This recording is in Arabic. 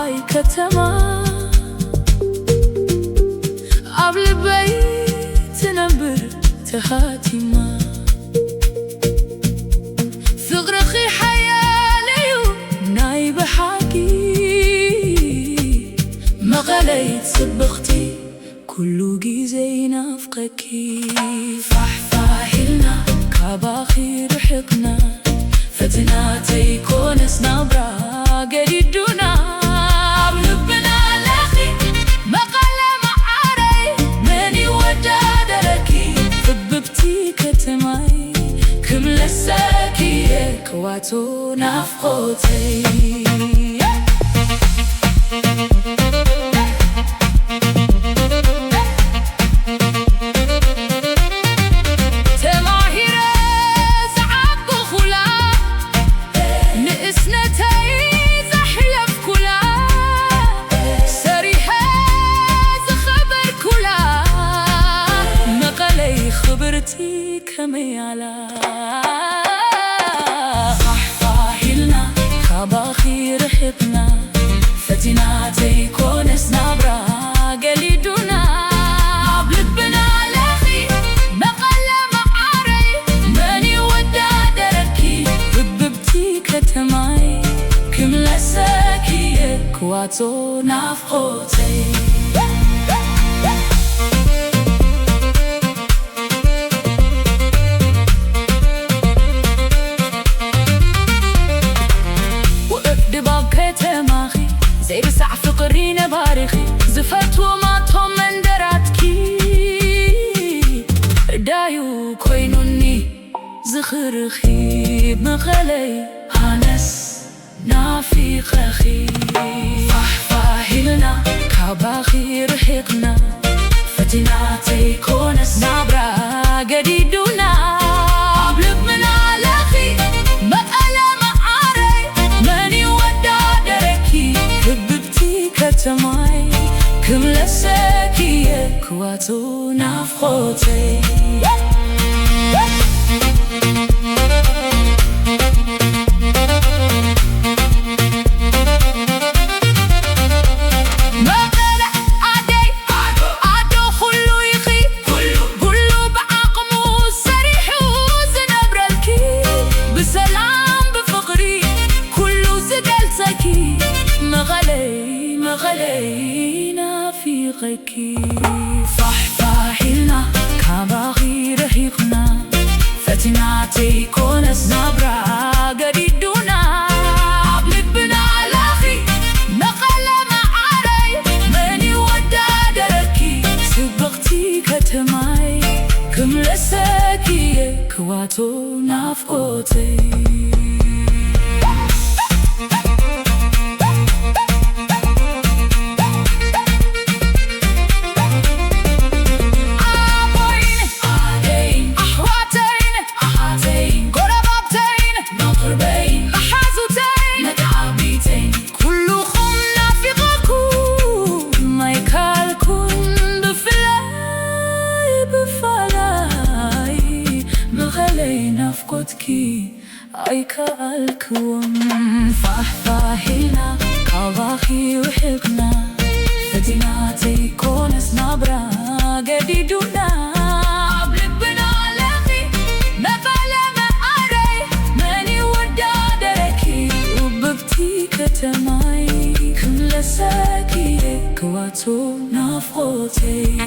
أي كتما قبل بيت نبر تهاتما ثغرخي حيالي ناي بحاكي ما غليت صبختي كل جيزي نافقكي فحفاهلنا كباخي رحقنا فتناتي كونس نبرا قريدونا بلبنا لاخي مقالة معاري مني ودادركي فببتي كتماي كم لساكي كواتو نافقوتي خبرتي كمي على فحفاهلنا كباخي رحقنا فتناتي كونس نبرا قليدونا بلبنا لاخي مقالة معاري ماني ودادركي بببتي كتماي كم لساكي كواتو نافقوتي زي بسع فقرين بارخي زفت وما توم من دراتكي دايو كوينوني زخرخي مغلي هانس نافي خخي فحفاهلنا كباخي رحقنا فتناتي كونس نبرا قديدونا بلبنا لاخي مقالة معاري ماني ودادركي بببتي كتماي كم لساكي كواتو نافقوتي مغلينا في غيكي فحفاهلنا كباخي رحيقنا فتناتي كونس نبرا قريدونا بلبنا لاخي مقالة معاري ماني ودادركي سبقتي كتماي كم لساكي كواتو نافقوتي نفقدكي أي كالكوم فحفاهلنا كباخي رحقنا فتناتي كونس نبرا قديدونا بلبنا لاخي مقالة معاري ماني ودادركي وببتي كتماي كم لساكي كواتو نافقوتي